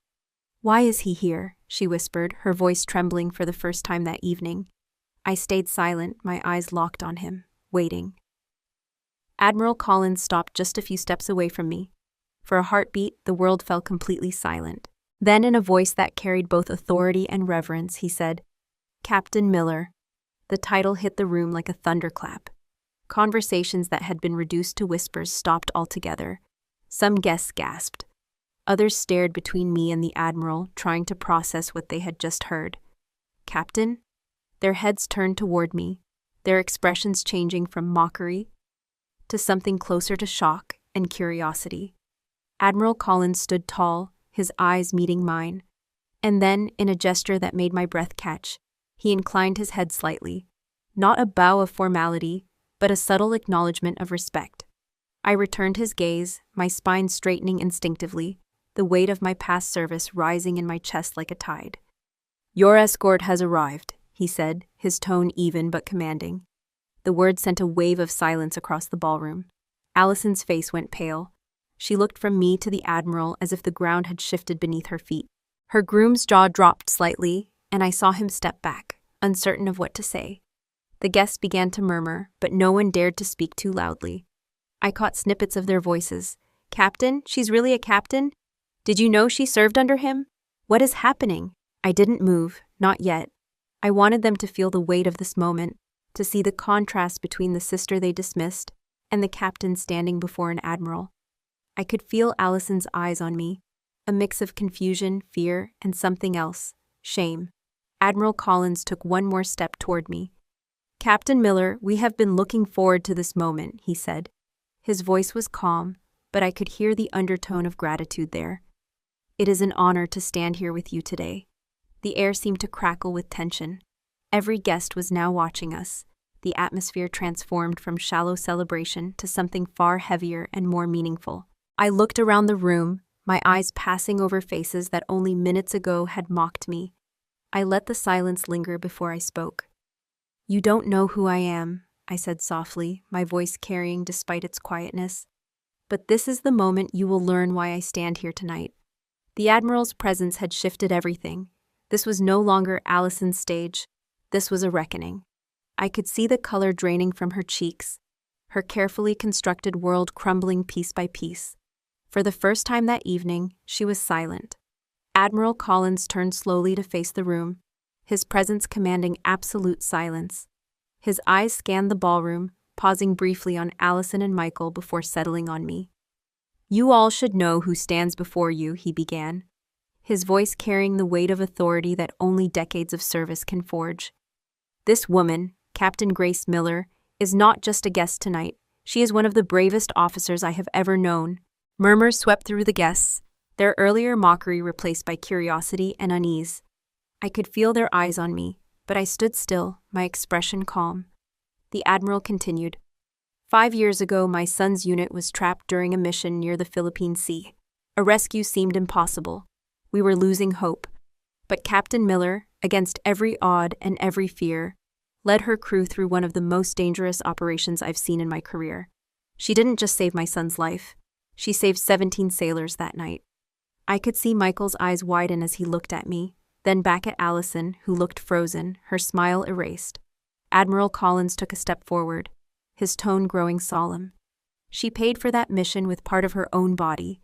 "Why is he here?" she whispered, her voice trembling for the first time that evening. I stayed silent, my eyes locked on him, waiting. Admiral Collins stopped just a few steps away from me. For a heartbeat, the world fell completely silent. Then, in a voice that carried both authority and reverence, he said, "Captain Miller." The title hit the room like a thunderclap. Conversations that had been reduced to whispers stopped altogether. Some guests gasped. Others stared between me and the Admiral, trying to process what they had just heard. "Captain?" Their heads turned toward me, their expressions changing from mockery to something closer to shock and curiosity. Admiral Collins stood tall, his eyes meeting mine. And then, in a gesture that made my breath catch, he inclined his head slightly. Not a bow of formality, but a subtle acknowledgement of respect. I returned his gaze, my spine straightening instinctively, the weight of my past service rising in my chest like a tide. "Your escort has arrived," he said, his tone even but commanding. The word sent a wave of silence across the ballroom. Allison's face went pale. She looked from me to the Admiral as if the ground had shifted beneath her feet. Her groom's jaw dropped slightly, and I saw him step back, uncertain of what to say. The guests began to murmur, but no one dared to speak too loudly. I caught snippets of their voices. "Captain? She's really a captain? Did you know she served under him? What is happening?" I didn't move, not yet. I wanted them to feel the weight of this moment, to see the contrast between the sister they dismissed and the captain standing before an admiral. I could feel Allison's eyes on me, a mix of confusion, fear, and something else, shame. Admiral Collins took one more step toward me. "Captain Miller, we have been looking forward to this moment," he said. His voice was calm, but I could hear the undertone of gratitude there. "It is an honor to stand here with you today." The air seemed to crackle with tension. Every guest was now watching us. The atmosphere transformed from shallow celebration to something far heavier and more meaningful. I looked around the room, my eyes passing over faces that only minutes ago had mocked me. I let the silence linger before I spoke. "You don't know who I am," I said softly, my voice carrying despite its quietness. "But this is the moment you will learn why I stand here tonight." The Admiral's presence had shifted everything. This was no longer Allison's stage. This was a reckoning. I could see the color draining from her cheeks, her carefully constructed world crumbling piece by piece. For the first time that evening, she was silent. Admiral Collins turned slowly to face the room, his presence commanding absolute silence. His eyes scanned the ballroom, pausing briefly on Allison and Michael before settling on me. "You all should know who stands before you," he began, his voice carrying the weight of authority that only decades of service can forge. "This woman, Captain Grace Miller, is not just a guest tonight. She is one of the bravest officers I have ever known." Murmurs swept through the guests, their earlier mockery replaced by curiosity and unease. I could feel their eyes on me, but I stood still, my expression calm. The Admiral continued. 5 years ago, my son's unit was trapped during a mission near the Philippine Sea. A rescue seemed impossible. We were losing hope. But Captain Miller, against every odd and every fear, led her crew through one of the most dangerous operations I've seen in my career. She didn't just save my son's life. She saved 17 sailors that night. I could see Michael's eyes widen as he looked at me, then back at Allison, who looked frozen, her smile erased. Admiral Collins took a step forward, his tone growing solemn. She paid for that mission with part of her own body.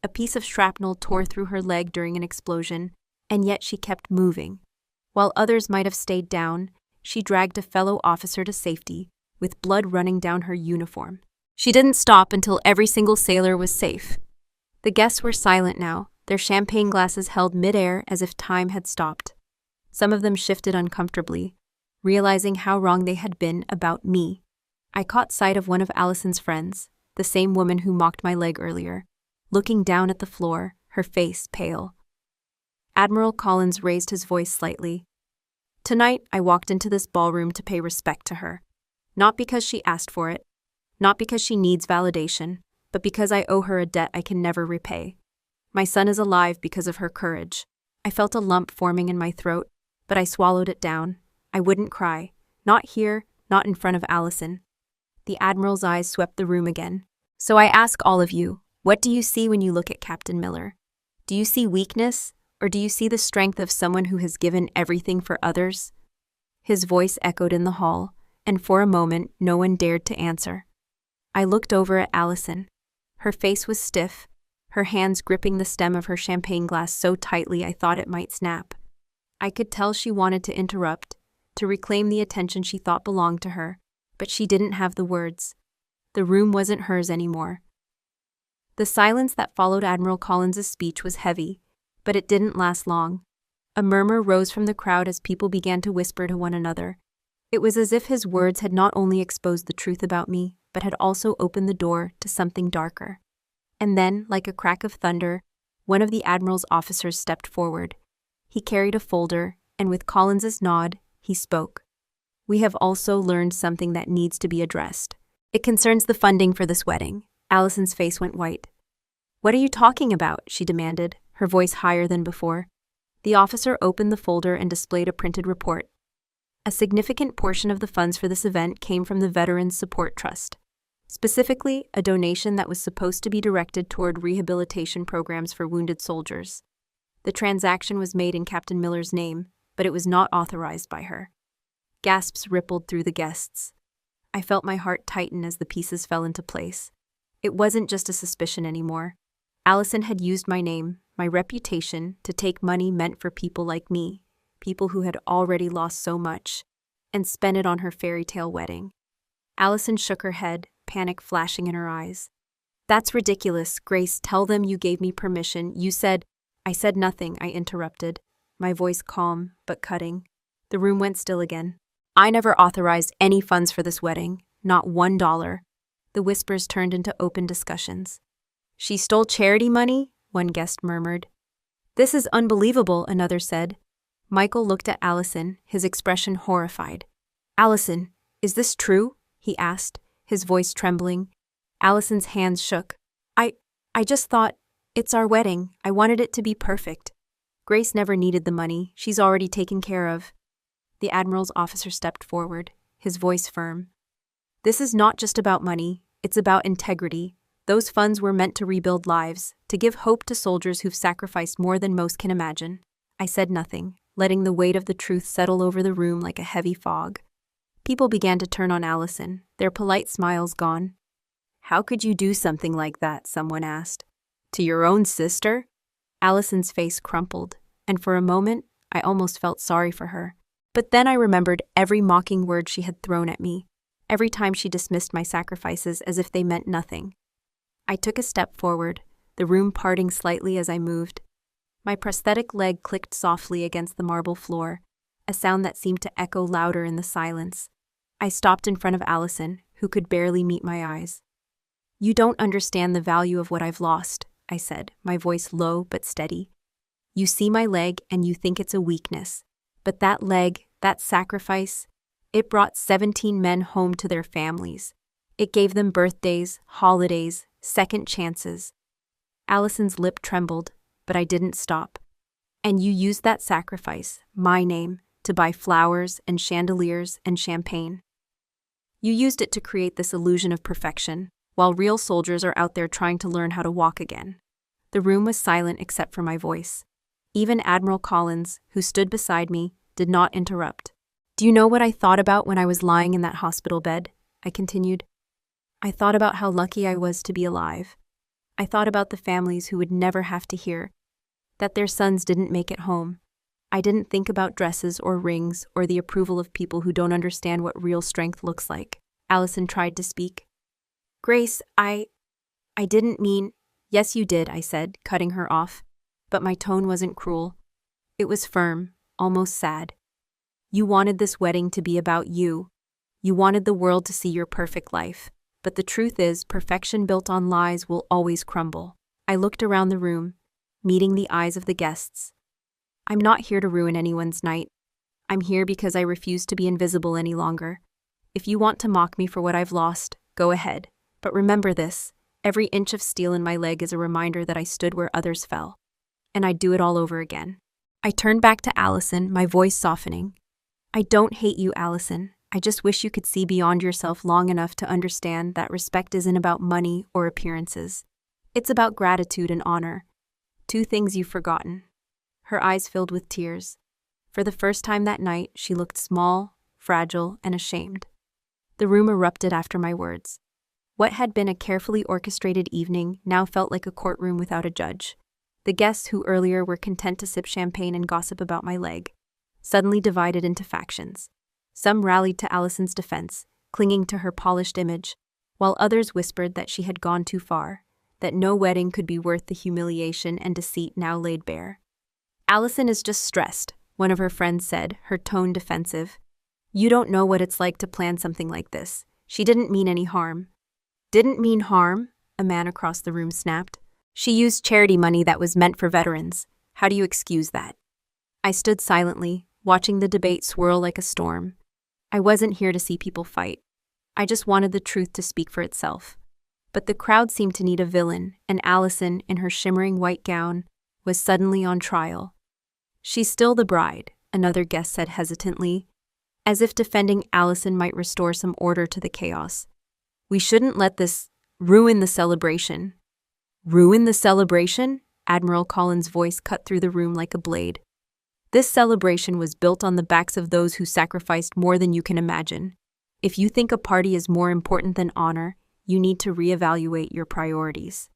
A piece of shrapnel tore through her leg during an explosion, and yet she kept moving. While others might have stayed down, she dragged a fellow officer to safety, with blood running down her uniform. She didn't stop until every single sailor was safe. The guests were silent now, their champagne glasses held midair as if time had stopped. Some of them shifted uncomfortably, realizing how wrong they had been about me. I caught sight of one of Allison's friends, the same woman who mocked my leg earlier, looking down at the floor, her face pale. Admiral Collins raised his voice slightly. "Tonight, I walked into this ballroom to pay respect to her. Not because she asked for it, not because she needs validation, but because I owe her a debt I can never repay. My son is alive because of her courage." I felt a lump forming in my throat, but I swallowed it down. I wouldn't cry. Not here, not in front of Allison. The Admiral's eyes swept the room again. "So I ask all of you, what do you see when you look at Captain Miller? Do you see weakness, or do you see the strength of someone who has given everything for others?" His voice echoed in the hall, and for a moment no one dared to answer. I looked over at Allison. Her face was stiff, her hands gripping the stem of her champagne glass so tightly I thought it might snap. I could tell she wanted to interrupt, to reclaim the attention she thought belonged to her, but she didn't have the words. The room wasn't hers anymore. The silence that followed Admiral Collins's speech was heavy, but it didn't last long. A murmur rose from the crowd as people began to whisper to one another. It was as if his words had not only exposed the truth about me, but had also opened the door to something darker. And then, like a crack of thunder, one of the Admiral's officers stepped forward. He carried a folder, and with Collins's nod, he spoke. "We have also learned something that needs to be addressed. It concerns the funding for this wedding." Allison's face went white. "What are you talking about?" she demanded, her voice higher than before. The officer opened the folder and displayed a printed report. A significant portion of the funds for this event came from the Veterans Support Trust. Specifically, a donation that was supposed to be directed toward rehabilitation programs for wounded soldiers. The transaction was made in Captain Miller's name, but it was not authorized by her. Gasps rippled through the guests. I felt my heart tighten as the pieces fell into place. It wasn't just a suspicion anymore. Allison had used my name, my reputation, to take money meant for people like me, people who had already lost so much, and spent it on her fairy tale wedding. Allison shook her head, panic flashing in her eyes. That's ridiculous, Grace. Tell them you gave me permission. You said— I said nothing, I interrupted, my voice calm but cutting. The room went still again. I never authorized any funds for this wedding, not $1. The whispers turned into open discussions. She stole charity money? One guest murmured. This is unbelievable, another said. Michael looked at Allison, his expression horrified. Allison, is this true? He asked, his voice trembling. Allison's hands shook. I just thought, it's our wedding. I wanted it to be perfect. Grace never needed the money. She's already taken care of. The Admiral's officer stepped forward, his voice firm. This is not just about money. It's about integrity. Those funds were meant to rebuild lives, to give hope to soldiers who've sacrificed more than most can imagine. I said nothing, letting the weight of the truth settle over the room like a heavy fog. People began to turn on Allison, their polite smiles gone. How could you do something like that? Someone asked. To your own sister? Allison's face crumpled, and for a moment, I almost felt sorry for her. But then I remembered every mocking word she had thrown at me, every time she dismissed my sacrifices as if they meant nothing. I took a step forward, the room parting slightly as I moved. My prosthetic leg clicked softly against the marble floor, a sound that seemed to echo louder in the silence. I stopped in front of Allison, who could barely meet my eyes. You don't understand the value of what I've lost, I said, my voice low but steady. You see my leg and you think it's a weakness. But that leg, that sacrifice, it brought 17 men home to their families. It gave them birthdays, holidays, second chances. Allison's lip trembled, but I didn't stop. And you used that sacrifice, my name, to buy flowers and chandeliers and champagne. You used it to create this illusion of perfection, while real soldiers are out there trying to learn how to walk again. The room was silent except for my voice. Even Admiral Collins, who stood beside me, did not interrupt. Do you know what I thought about when I was lying in that hospital bed? I continued. I thought about how lucky I was to be alive. I thought about the families who would never have to hear that their sons didn't make it home. I didn't think about dresses or rings or the approval of people who don't understand what real strength looks like. Allison tried to speak. Grace, I didn't mean— Yes, you did, I said, cutting her off. But my tone wasn't cruel. It was firm, almost sad. You wanted this wedding to be about you. You wanted the world to see your perfect life. But the truth is, perfection built on lies will always crumble. I looked around the room, meeting the eyes of the guests. I'm not here to ruin anyone's night. I'm here because I refuse to be invisible any longer. If you want to mock me for what I've lost, go ahead. But remember this, every inch of steel in my leg is a reminder that I stood where others fell. And I'd do it all over again. I turned back to Allison, my voice softening. I don't hate you, Allison. I just wish you could see beyond yourself long enough to understand that respect isn't about money or appearances. It's about gratitude and honor. Two things you've forgotten. Her eyes filled with tears. For the first time that night, she looked small, fragile, and ashamed. The room erupted after my words. What had been a carefully orchestrated evening now felt like a courtroom without a judge. The guests who earlier were content to sip champagne and gossip about my leg suddenly divided into factions. Some rallied to Allison's defense, clinging to her polished image, while others whispered that she had gone too far, that no wedding could be worth the humiliation and deceit now laid bare. Allison is just stressed, one of her friends said, her tone defensive. You don't know what it's like to plan something like this. She didn't mean any harm. Didn't mean harm? A man across the room snapped. She used charity money that was meant for veterans. How do you excuse that? I stood silently, watching the debate swirl like a storm. I wasn't here to see people fight. I just wanted the truth to speak for itself. But the crowd seemed to need a villain, and Allison, in her shimmering white gown, was suddenly on trial. She's still the bride, another guest said hesitantly, as if defending Allison might restore some order to the chaos. We shouldn't let this ruin the celebration. Ruin the celebration? Admiral Collins' voice cut through the room like a blade. This celebration was built on the backs of those who sacrificed more than you can imagine. If you think a party is more important than honor, you need to reevaluate your priorities.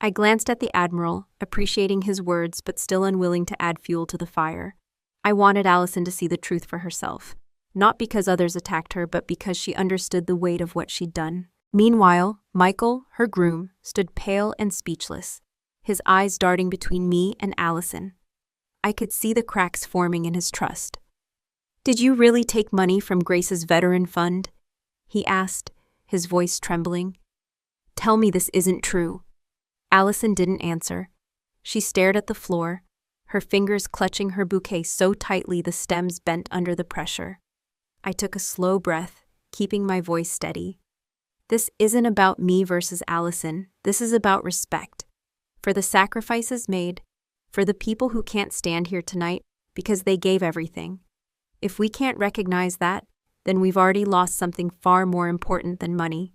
I glanced at the Admiral, appreciating his words but still unwilling to add fuel to the fire. I wanted Allison to see the truth for herself, not because others attacked her, but because she understood the weight of what she'd done. Meanwhile, Michael, her groom, stood pale and speechless, his eyes darting between me and Allison. I could see the cracks forming in his trust. "Did you really take money from Grace's veteran fund?" he asked, his voice trembling. "Tell me this isn't true." Allison didn't answer. She stared at the floor, her fingers clutching her bouquet so tightly the stems bent under the pressure. I took a slow breath, keeping my voice steady. This isn't about me versus Allison. This is about respect. For the sacrifices made, for the people who can't stand here tonight because they gave everything. If we can't recognize that, then we've already lost something far more important than money.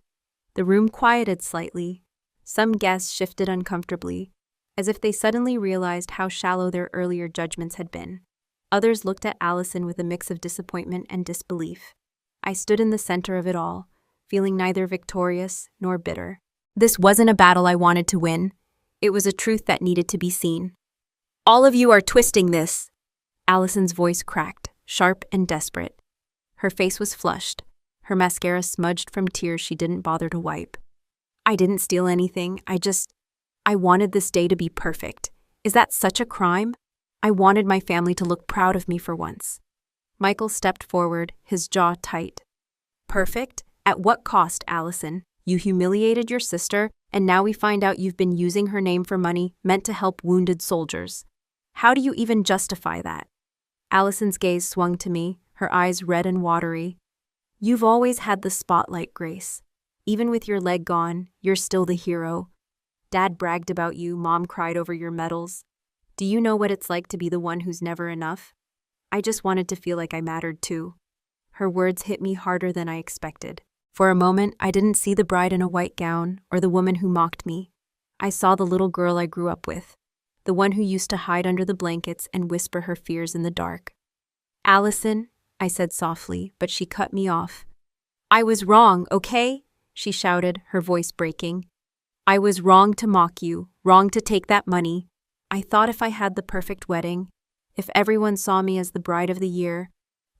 The room quieted slightly. Some guests shifted uncomfortably, as if they suddenly realized how shallow their earlier judgments had been. Others looked at Allison with a mix of disappointment and disbelief. I stood in the center of it all, feeling neither victorious nor bitter. This wasn't a battle I wanted to win. It was a truth that needed to be seen. "All of you are twisting this." Allison's voice cracked, sharp and desperate. Her face was flushed, her mascara smudged from tears she didn't bother to wipe. "I didn't steal anything. I wanted this day to be perfect. Is that such a crime? I wanted my family to look proud of me for once." Michael stepped forward, his jaw tight. "Perfect? At what cost, Allison? You humiliated your sister, and now we find out you've been using her name for money meant to help wounded soldiers. How do you even justify that?" Allison's gaze swung to me, her eyes red and watery. "You've always had the spotlight, Grace. Even with your leg gone, you're still the hero. Dad bragged about you, Mom cried over your medals. Do you know what it's like to be the one who's never enough? I just wanted to feel like I mattered too." Her words hit me harder than I expected. For a moment, I didn't see the bride in a white gown or the woman who mocked me. I saw the little girl I grew up with, the one who used to hide under the blankets and whisper her fears in the dark. "Allison," I said softly, but she cut me off. "I was wrong, okay?" she shouted, her voice breaking. "I was wrong to mock you, wrong to take that money. I thought if I had the perfect wedding, if everyone saw me as the bride of the year,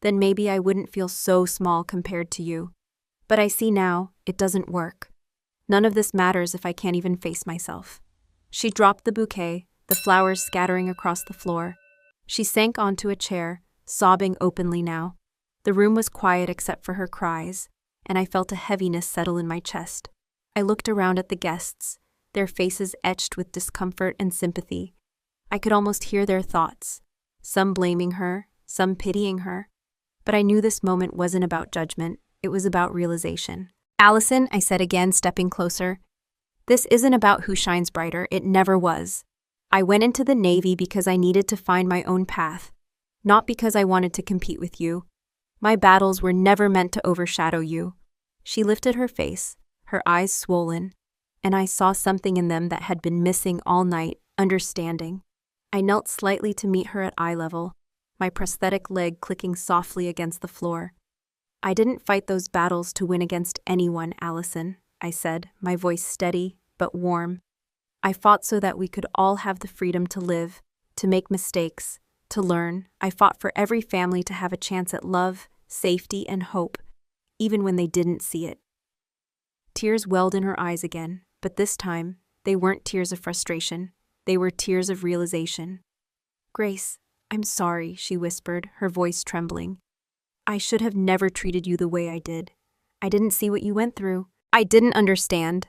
then maybe I wouldn't feel so small compared to you. But I see now, it doesn't work. None of this matters if I can't even face myself." She dropped the bouquet, the flowers scattering across the floor. She sank onto a chair, sobbing openly now. The room was quiet except for her cries, and I felt a heaviness settle in my chest. I looked around at the guests, their faces etched with discomfort and sympathy. I could almost hear their thoughts, some blaming her, some pitying her. But I knew this moment wasn't about judgment, it was about realization. "Allison," I said again, stepping closer, "this isn't about who shines brighter, it never was. I went into the Navy because I needed to find my own path, not because I wanted to compete with you. My battles were never meant to overshadow you." She lifted her face, her eyes swollen, and I saw something in them that had been missing all night, understanding. I knelt slightly to meet her at eye level, my prosthetic leg clicking softly against the floor. "I didn't fight those battles to win against anyone, Allison," I said, my voice steady but warm. "I fought so that we could all have the freedom to live, to make mistakes, to learn. I fought for every family to have a chance at love, safety, and hope, even when they didn't see it." Tears welled in her eyes again, but this time, they weren't tears of frustration. They were tears of realization. "Grace, I'm sorry," she whispered, her voice trembling. "I should have never treated you the way I did. I didn't see what you went through. I didn't understand."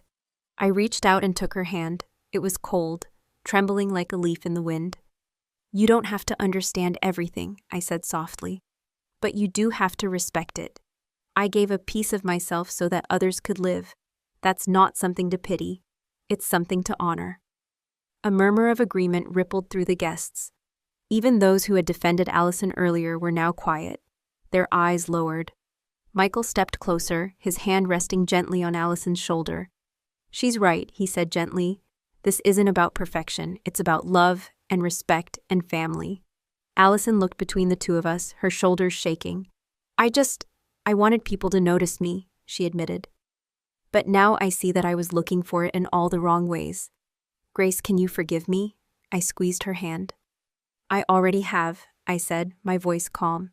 I reached out and took her hand. It was cold, trembling like a leaf in the wind. "You don't have to understand everything," I said softly. "But you do have to respect it. I gave a piece of myself so that others could live. That's not something to pity. It's something to honor." A murmur of agreement rippled through the guests. Even those who had defended Allison earlier were now quiet, their eyes lowered. Michael stepped closer, his hand resting gently on Allison's shoulder. "She's right," he said gently. "This isn't about perfection, it's about love and respect and family." Allison looked between the two of us, her shoulders shaking. I wanted people to notice me," she admitted. "But now I see that I was looking for it in all the wrong ways." "Grace, can you forgive me?" I squeezed her hand. "I already have," I said, my voice calm.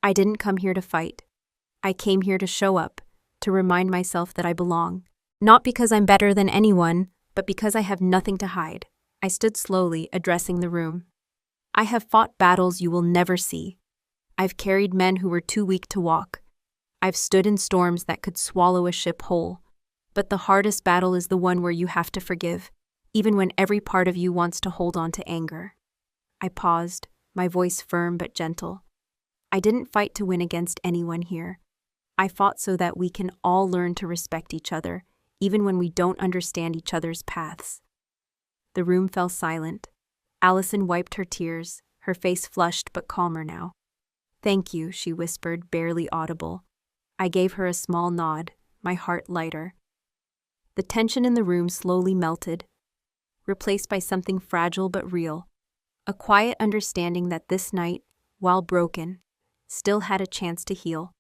"I didn't come here to fight. I came here to show up, to remind myself that I belong. Not because I'm better than anyone, but because I have nothing to hide." I stood slowly, addressing the room. "I have fought battles you will never see. I've carried men who were too weak to walk. I've stood in storms that could swallow a ship whole. But the hardest battle is the one where you have to forgive, even when every part of you wants to hold on to anger." I paused, my voice firm but gentle. "I didn't fight to win against anyone here. I fought so that we can all learn to respect each other, even when we don't understand each other's paths." The room fell silent. Allison wiped her tears, her face flushed but calmer now. "Thank you," she whispered, barely audible. I gave her a small nod, my heart lighter. The tension in the room slowly melted, replaced by something fragile but real. A quiet understanding that this night, while broken, still had a chance to heal.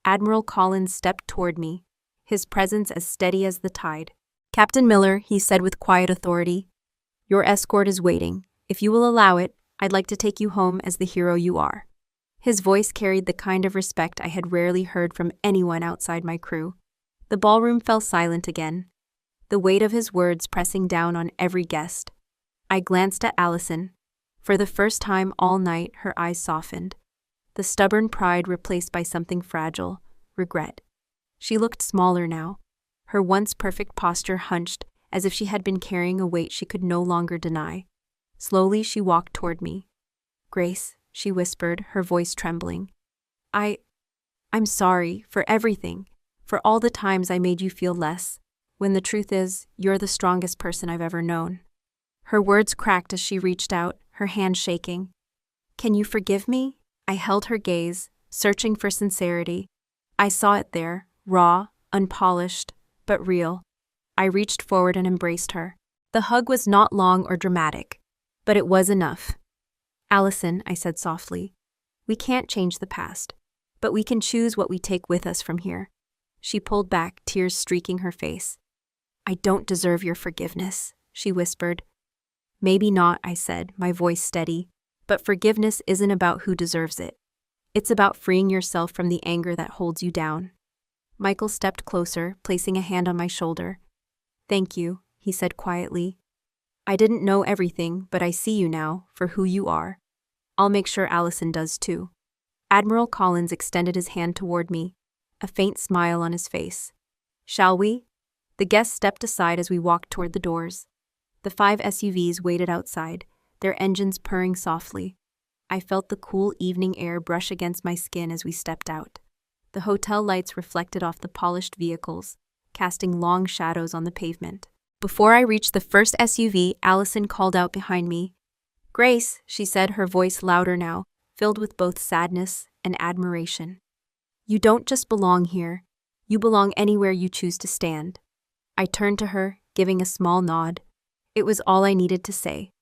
Admiral Collins stepped toward me, his presence as steady as the tide. "Captain Miller," he said with quiet authority, "your escort is waiting. If you will allow it, I'd like to take you home as the hero you are." His voice carried the kind of respect I had rarely heard from anyone outside my crew. The ballroom fell silent again, the weight of his words pressing down on every guest. I glanced at Allison. For the first time all night, her eyes softened. The stubborn pride replaced by something fragile, regret. She looked smaller now, her once perfect posture hunched as if she had been carrying a weight she could no longer deny. Slowly she walked toward me. "Grace," she whispered, her voice trembling. I'm sorry for everything, for all the times I made you feel less, when the truth is, you're the strongest person I've ever known." Her words cracked as she reached out, her hand shaking. "Can you forgive me?" I held her gaze, searching for sincerity. I saw it there, raw, unpolished, but real. I reached forward and embraced her. The hug was not long or dramatic, but it was enough. "Allison," I said softly, "we can't change the past, but we can choose what we take with us from here." She pulled back, tears streaking her face. "I don't deserve your forgiveness," she whispered. "Maybe not," I said, my voice steady, "but forgiveness isn't about who deserves it. It's about freeing yourself from the anger that holds you down." Michael stepped closer, placing a hand on my shoulder. "Thank you," he said quietly. "I didn't know everything, but I see you now, for who you are. I'll make sure Allison does too." Admiral Collins extended his hand toward me, a faint smile on his face. "Shall we?" The guests stepped aside as we walked toward the doors. The 5 SUVs waited outside, their engines purring softly. I felt the cool evening air brush against my skin as we stepped out. The hotel lights reflected off the polished vehicles, casting long shadows on the pavement. Before I reached the first SUV, Allison called out behind me. "Grace," she said, her voice louder now, filled with both sadness and admiration. "You don't just belong here. You belong anywhere you choose to stand." I turned to her, giving a small nod. It was all I needed to say.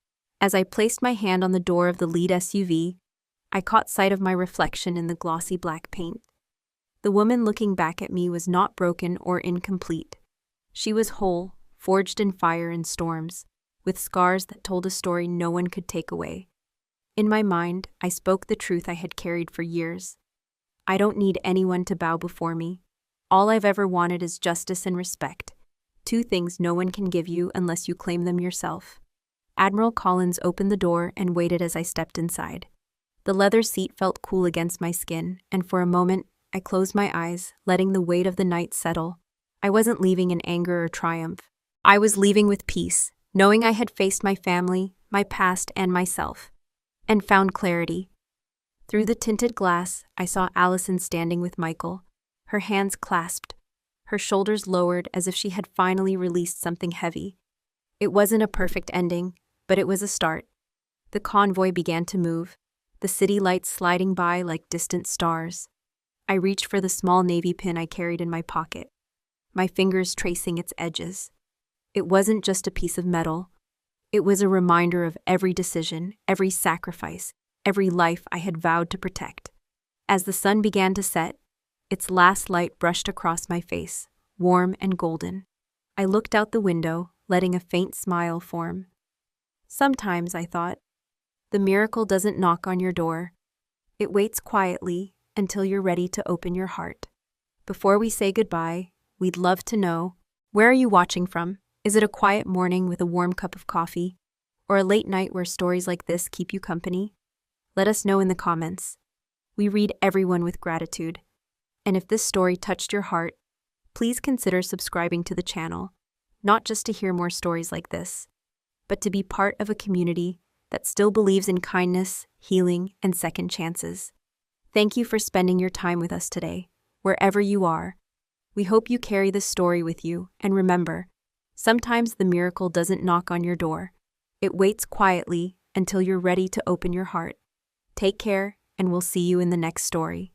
As I placed my hand on the door of the lead SUV, I caught sight of my reflection in the glossy black paint. The woman looking back at me was not broken or incomplete. She was whole, forged in fire and storms, with scars that told a story no one could take away. In my mind, I spoke the truth I had carried for years. I don't need anyone to bow before me. All I've ever wanted is justice and respect, 2 things no one can give you unless you claim them yourself. Admiral Collins opened the door and waited as I stepped inside. The leather seat felt cool against my skin, and for a moment, I closed my eyes, letting the weight of the night settle. I wasn't leaving in anger or triumph. I was leaving with peace, knowing I had faced my family, my past, and myself, and found clarity. Through the tinted glass, I saw Allison standing with Michael, her hands clasped, her shoulders lowered as if she had finally released something heavy. It wasn't a perfect ending, but it was a start. The convoy began to move, the city lights sliding by like distant stars. I reached for the small navy pin I carried in my pocket, my fingers tracing its edges. It wasn't just a piece of metal. It was a reminder of every decision, every sacrifice, every life I had vowed to protect. As the sun began to set, its last light brushed across my face, warm and golden. I looked out the window, letting a faint smile form. Sometimes, I thought, the miracle doesn't knock on your door. It waits quietly until you're ready to open your heart. Before we say goodbye, we'd love to know, where are you watching from? Is it a quiet morning with a warm cup of coffee? Or a late night where stories like this keep you company? Let us know in the comments. We read everyone with gratitude. And if this story touched your heart, please consider subscribing to the channel, not just to hear more stories like this, but to be part of a community that still believes in kindness, healing, and second chances. Thank you for spending your time with us today, wherever you are. We hope you carry this story with you, and remember, sometimes the miracle doesn't knock on your door. It waits quietly until you're ready to open your heart. Take care, and we'll see you in the next story.